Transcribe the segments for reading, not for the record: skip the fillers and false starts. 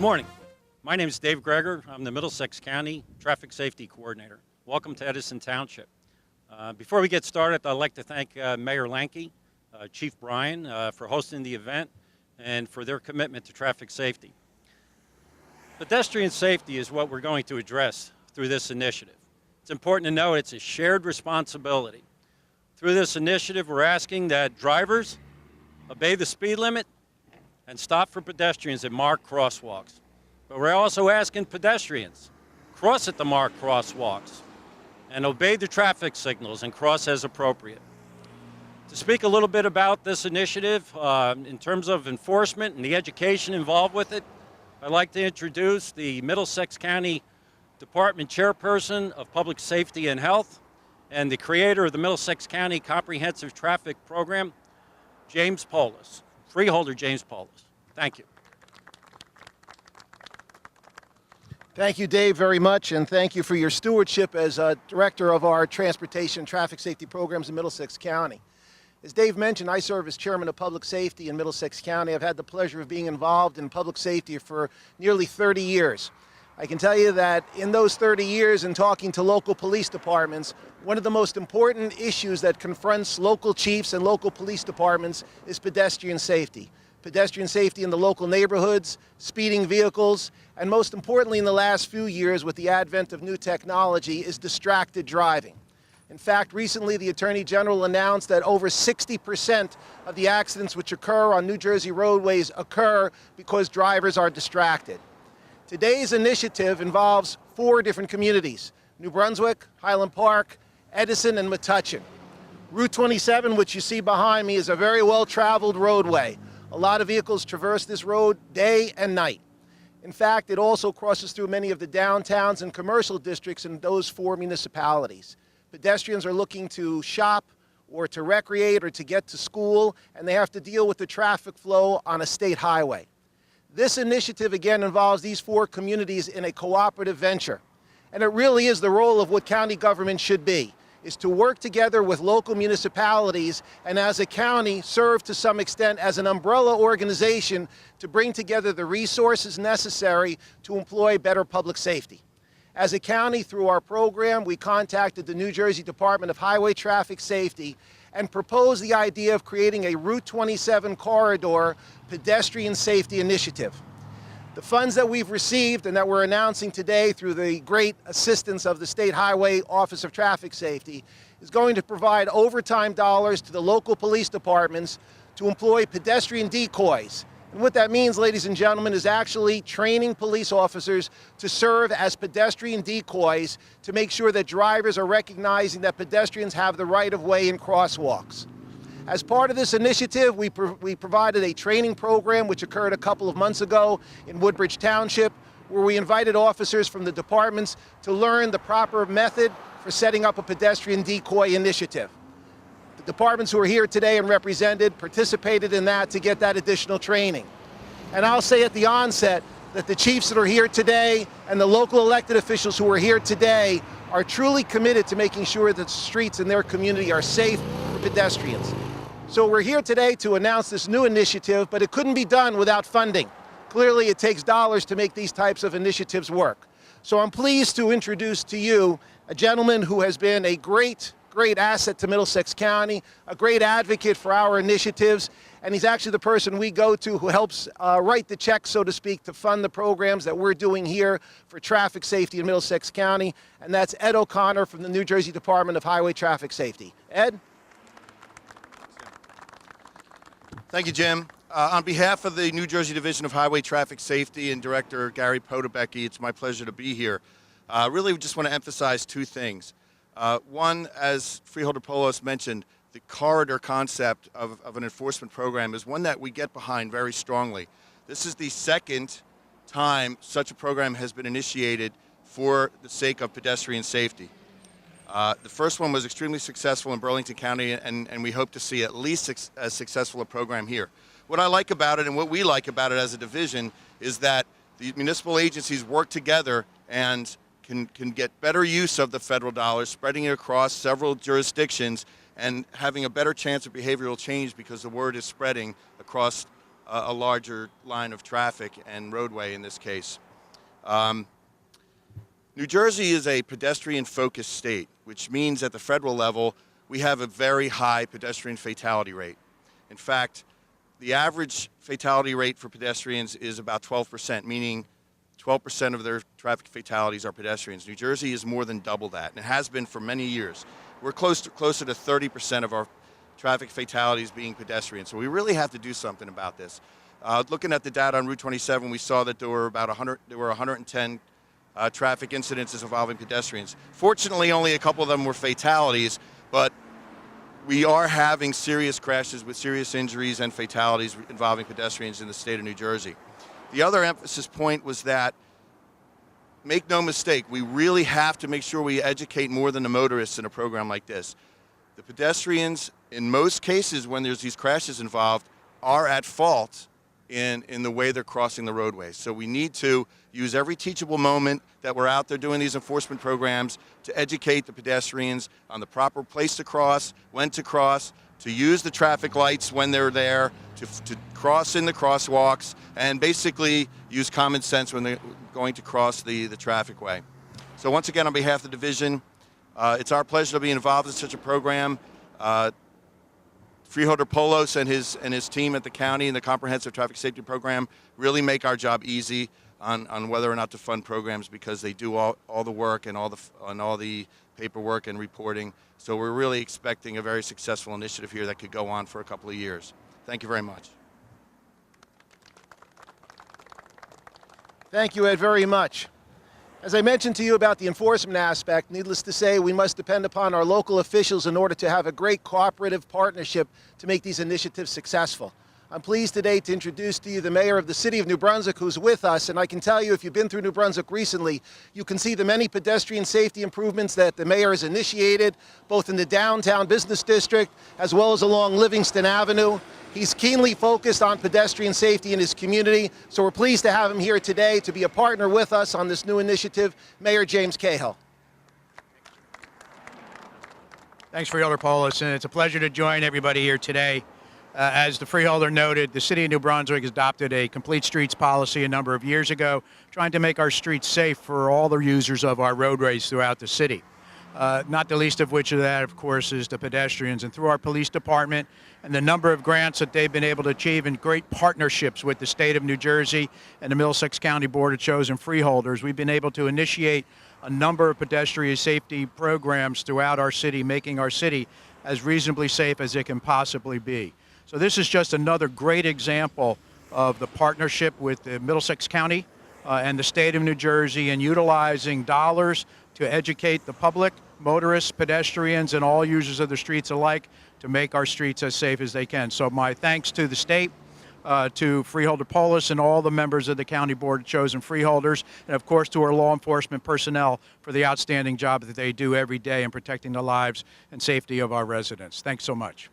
morning. My name is Dave Greger. I'm the Middlesex County Traffic Safety Coordinator. Welcome to Edison Township. Before we get started, I'd like to thank Mayor Lanke, Chief Bryan for hosting the event and for their commitment to traffic safety. Pedestrian safety is what we're going to address through this initiative. It's important to know it's a shared responsibility. Through this initiative, we're asking that drivers obey the speed limit and stop for pedestrians at marked crosswalks. But we're also asking pedestrians cross at the marked crosswalks and obey the traffic signals and cross as appropriate. To speak a little bit about this initiative in terms of enforcement and the education involved with it, I'd like to introduce the Middlesex County Department Chairperson of Public Safety and Health and the creator of the Middlesex County Comprehensive Traffic Program, James Polis. Freeholder James Polis. Thank you. Thank you, Dave, very much, and thank you for your stewardship as Director of our Transportation and Traffic Safety Programs in Middlesex County. As Dave mentioned, I serve as Chairman of Public Safety in Middlesex County. I've had the pleasure of being involved in public safety for nearly 30 years. I can tell you that in those 30 years and talking to local police departments, one of the most important issues that confronts local chiefs and local police departments is pedestrian safety. Pedestrian safety in the local neighborhoods, speeding vehicles, and most importantly in the last few years with the advent of new technology is distracted driving. In fact, recently the Attorney General announced that over 60% of the accidents which occur on New Jersey roadways occur because drivers are distracted. Today's initiative involves 4 different communities: New Brunswick, Highland Park, Edison, and Metuchen. Route 27, which you see behind me, is a very well-traveled roadway. A lot of vehicles traverse this road day and night. In fact, it also crosses through many of the downtowns and commercial districts in those 4 municipalities. Pedestrians are looking to shop or to recreate or to get to school, and they have to deal with the traffic flow on a state highway. This initiative, again, involves these 4 communities in a cooperative venture. And it really is the role of what county government should be, is to work together with local municipalities and as a county serve to some extent as an umbrella organization to bring together the resources necessary to employ better public safety. As a county, through our program, we contacted the New Jersey Department of Highway Traffic Safety and proposed the idea of creating a Route 27 corridor pedestrian safety initiative. The funds that we've received and that we're announcing today through the great assistance of the State Highway Office of Traffic Safety is going to provide overtime dollars to the local police departments to employ pedestrian decoys. And what that means, ladies and gentlemen, is actually training police officers to serve as pedestrian decoys to make sure that drivers are recognizing that pedestrians have the right of way in crosswalks. As part of this initiative, we provided a training program which occurred a couple of months ago in Woodbridge Township, where we invited officers from the departments to learn the proper method for setting up a pedestrian decoy initiative. The departments who are here today and represented participated in that to get that additional training. And I'll say at the onset that the chiefs that are here today and the local elected officials who are here today are truly committed to making sure that the streets in their community are safe for pedestrians. So we're here today to announce this new initiative, but it couldn't be done without funding. Clearly, it takes dollars to make these types of initiatives work. So I'm pleased to introduce to you a gentleman who has been a great asset to Middlesex County, a great advocate for our initiatives, and he's actually the person we go to who helps write the check, so to speak, to fund the programs that we're doing here for traffic safety in Middlesex County, and that's Ed O'Connor from the New Jersey Department of Highway Traffic Safety. Ed? Thank you, Jim. On behalf of the New Jersey Division of Highway Traffic Safety and Director Gary Podebecki, it's my pleasure to be here. Really just want to emphasize 2 things. One, as Freeholder Polos mentioned, the corridor concept of an enforcement program is one that we get behind very strongly. This is the 2nd time such a program has been initiated for the sake of pedestrian safety. The first one was extremely successful in Burlington County, and we hope to see at least as successful a program here. What I like about it and what we like about it as a division is that the municipal agencies work together and can get better use of the federal dollars, spreading it across several jurisdictions and having a better chance of behavioral change because the word is spreading across a larger line of traffic and roadway in this case. New Jersey is a pedestrian-focused state, which means at the federal level, we have a very high pedestrian fatality rate. In fact, the average fatality rate for pedestrians is about 12%, meaning 12% of their traffic fatalities are pedestrians. New Jersey is more than double that, and it has been for many years. We're closer to 30% of our traffic fatalities being pedestrians, so we really have to do something about this. Looking at the data on Route 27, we saw that there were 110 traffic incidences involving pedestrians. Fortunately, only a couple of them were fatalities, but we are having serious crashes with serious injuries and fatalities involving pedestrians in the state of New Jersey. The other emphasis point was that, make no mistake, we really have to make sure we educate more than the motorists in a program like this. The pedestrians, in most cases when there's these crashes involved, are at fault in the way they're crossing the roadway. So we need to use every teachable moment that we're out there doing these enforcement programs to educate the pedestrians on the proper place to cross, when to cross, to use the traffic lights when they're there, to cross in the crosswalks, and basically use common sense when they're going to cross the traffic way. So once again, on behalf of the division, it's our pleasure to be involved in such a program. Freeholder Polos and his team at the county and the Comprehensive Traffic Safety Program really make our job easy on whether or not to fund programs, because they do all the work and all the paperwork and reporting. So we're really expecting a very successful initiative here that could go on for a couple of years. Thank you very much. Thank you, Ed, very much. As I mentioned to you about the enforcement aspect, needless to say, we must depend upon our local officials in order to have a great cooperative partnership to make these initiatives successful. I'm pleased today to introduce to you the mayor of the city of New Brunswick, who's with us, and I can tell you, if you've been through New Brunswick recently, you can see the many pedestrian safety improvements that the mayor has initiated, both in the downtown business district as well as along Livingston Avenue. He's keenly focused on pedestrian safety in his community, so we're pleased to have him here today to be a partner with us on this new initiative. Mayor James Cahill. Thanks, Freeholder Polis, and it's a pleasure to join everybody here today. As the Freeholder noted, the City of New Brunswick adopted a complete streets policy a number of years ago, trying to make our streets safe for all the users of our roadways throughout the city. Not the least of which of that, of course, is the pedestrians. And through our police department and the number of grants that they've been able to achieve in great partnerships with the state of New Jersey and the Middlesex County Board of Chosen Freeholders, we've been able to initiate a number of pedestrian safety programs throughout our city, making our city as reasonably safe as it can possibly be. So this is just another great example of the partnership with the Middlesex County and the state of New Jersey in utilizing dollars to educate the public, motorists, pedestrians, and all users of the streets alike to make our streets as safe as they can. So my thanks to the state, to Freeholder Polis and all the members of the County Board of Chosen Freeholders, and of course to our law enforcement personnel for the outstanding job that they do every day in protecting the lives and safety of our residents. Thanks so much.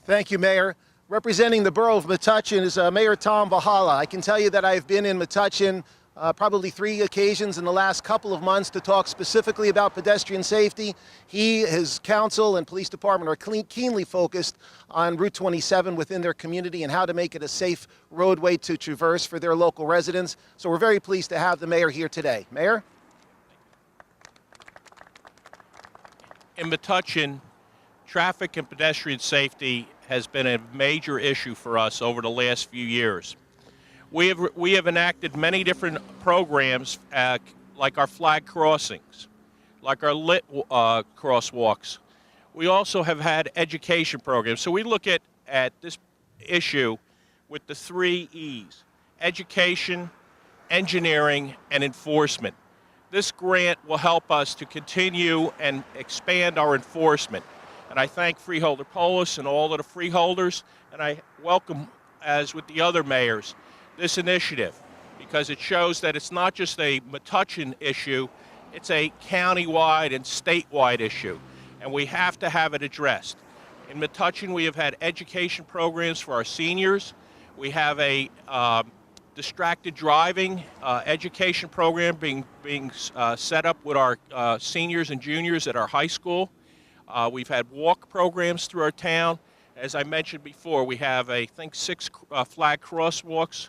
Thank you, Mayor. Representing the borough of Metuchen is Mayor Tom Vahala. I can tell you that I've been in Metuchen probably 3 occasions in the last couple of months to talk specifically about pedestrian safety. He, his council, and police department are keenly focused on Route 27 within their community and how to make it a safe roadway to traverse for their local residents. So we're very pleased to have the mayor here today. Mayor? In Metuchen, traffic and pedestrian safety has been a major issue for us over the last few years. We have enacted many different programs, like our flag crossings, like our lit crosswalks. We also have had education programs. So we look at this issue with the 3 E's: education, engineering, and enforcement. This grant will help us to continue and expand our enforcement. And I thank Freeholder Polis and all of the freeholders, and I welcome, as with the other mayors, this initiative, because it shows that it's not just a Metuchen issue, it's a countywide and statewide issue, and we have to have it addressed. In Metuchen, we have had education programs for our seniors. We have a distracted driving education program being set up with our seniors and juniors at our high school. We've had walk programs through our town, As I mentioned before, we have, I think, 6 flag crosswalks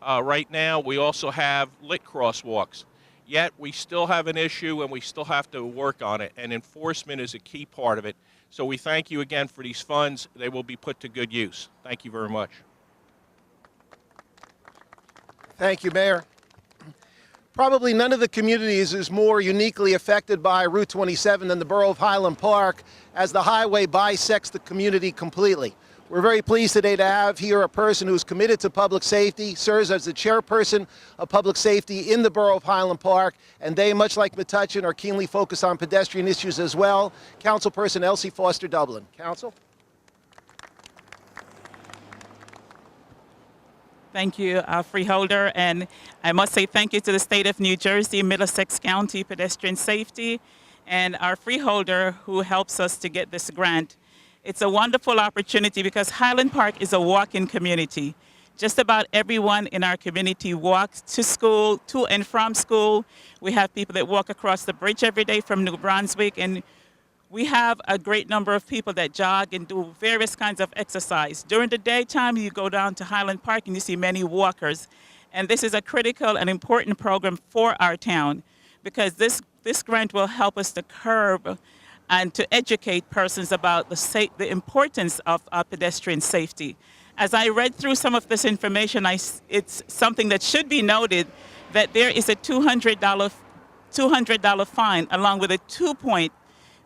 right now. We also have lit crosswalks. Yet we still have an issue and we still have to work on it, and enforcement is a key part of it. So we thank you again for these funds. They will be put to good use. Thank you very much. Thank you, Mayor. Probably none of the communities is more uniquely affected by Route 27 than the borough of Highland Park, as the highway bisects the community completely. We're very pleased today to have here a person who's committed to public safety, serves as the chairperson of public safety in the borough of Highland Park, and they, much like Metuchen, are keenly focused on pedestrian issues as well. Councilperson Elsie Foster Dublin. Council? Thank you, Freeholder, and I must say thank you to the state of New Jersey, Middlesex County Pedestrian Safety, and our freeholder who helps us to get this grant. It's a wonderful opportunity because Highland Park is a walk-in community. Just about everyone in our community walks to school, to and from school. We have people that walk across the bridge every day from New Brunswick, and we have a great number of people that jog and do various kinds of exercise. During the daytime, you go down to Highland Park and you see many walkers. And this is a critical and important program for our town because this grant will help us to curb and to educate persons about the importance of pedestrian safety. As I read through some of this information, it's something that should be noted that there is a $200 fine along with a 2-point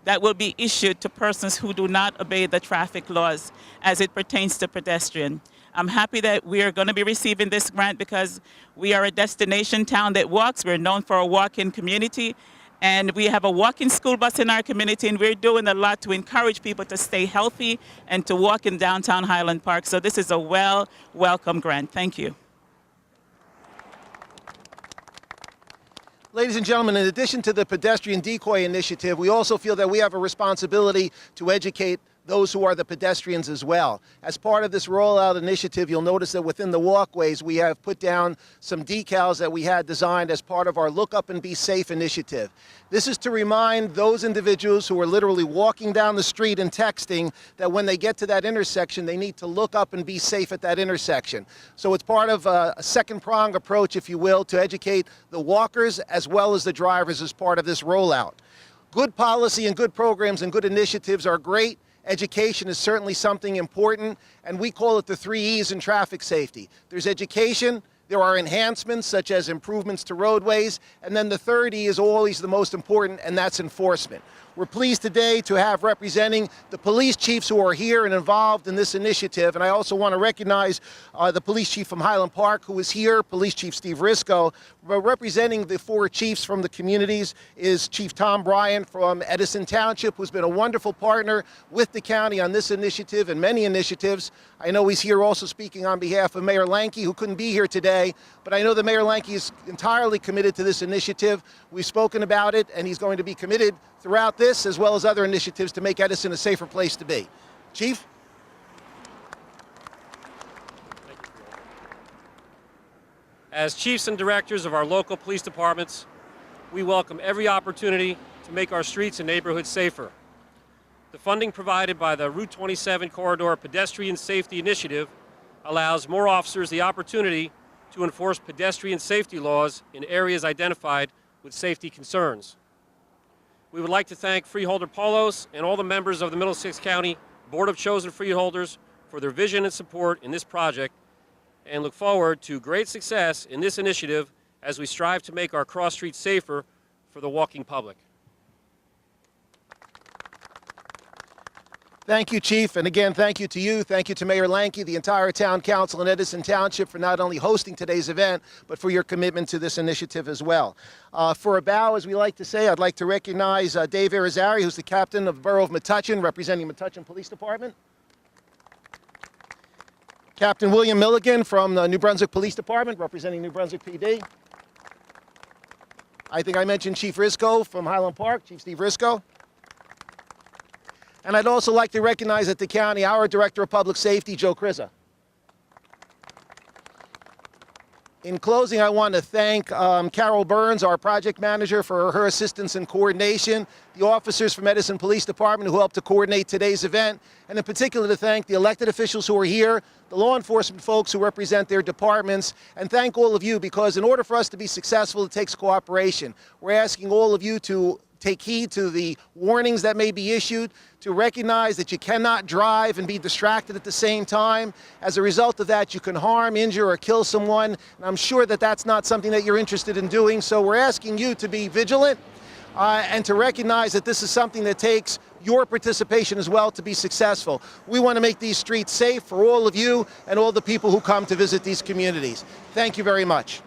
that will be issued to persons who do not obey the traffic laws as it pertains to pedestrian. I'm happy that we are going to be receiving this grant because we are a destination town that walks. We're known for a walk-in community, and we have a walk-in school bus in our community, and we're doing a lot to encourage people to stay healthy and to walk in downtown Highland Park. So this is a welcome grant. Thank you. Ladies and gentlemen, in addition to the pedestrian decoy initiative, we also feel that we have a responsibility to educate those who are the pedestrians as well. As part of this rollout initiative, you'll notice that within the walkways, we have put down some decals that we had designed as part of our Look Up and Be Safe initiative. This is to remind those individuals who are literally walking down the street and texting that when they get to that intersection, they need to look up and be safe at that intersection. So it's part of a second-pronged approach, if you will, to educate the walkers as well as the drivers as part of this rollout. Good policy and good programs and good initiatives are great. Education is certainly something important, and we call it the 3 E's in traffic safety. There's education, there are enhancements such as improvements to roadways, and then the 3rd E is always the most important, and that's enforcement. We're pleased today to have representing the police chiefs who are here and involved in this initiative, and I also want to recognize the police chief from Highland Park who is here, Police Chief Steve Risco. Representing the 4 chiefs from the communities is Chief Tom Bryan from Edison Township, who's been a wonderful partner with the county on this initiative and many initiatives. I know he's here also speaking on behalf of Mayor Lanke, who couldn't be here today, but I know that Mayor Lanke is entirely committed to this initiative. We've spoken about it, and he's going to be committed throughout this as well as other initiatives to make Edison a safer place to be. Chief? As chiefs and directors of our local police departments, we welcome every opportunity to make our streets and neighborhoods safer. The funding provided by the Route 27 Corridor Pedestrian Safety Initiative allows more officers the opportunity to enforce pedestrian safety laws in areas identified with safety concerns. We would like to thank Freeholder Paulos and all the members of the Middlesex County Board of Chosen Freeholders for their vision and support in this project, and look forward to great success in this initiative as we strive to make our cross streets safer for the walking public. Thank you, Chief, and again, thank you to you, thank you to Mayor Lanke, the entire Town Council in Edison Township for not only hosting today's event, but for your commitment to this initiative as well. For a bow, as we like to say, I'd like to recognize Dave Irizarry, who's the captain of the Borough of Metuchen, representing Metuchen Police Department. Captain William Milligan from the New Brunswick Police Department, representing New Brunswick PD. I think I mentioned Chief Risco from Highland Park, Chief Steve Risco. And I'd also like to recognize at the county our Director of Public Safety, Joe Krizza. In closing, I want to thank Carol Burns, our project manager, for her assistance and coordination, the officers from Edison Police Department who helped to coordinate today's event, and in particular to thank the elected officials who are here, the law enforcement folks who represent their departments, and thank all of you, because in order for us to be successful, it takes cooperation. We're asking all of you to take heed to the warnings that may be issued, to recognize that you cannot drive and be distracted at the same time. As a result of that, you can harm, injure, or kill someone, and I'm sure that that's not something that you're interested in doing, so we're asking you to be vigilant and to recognize that this is something that takes your participation as well to be successful. We want to make these streets safe for all of you and all the people who come to visit these communities. Thank you very much.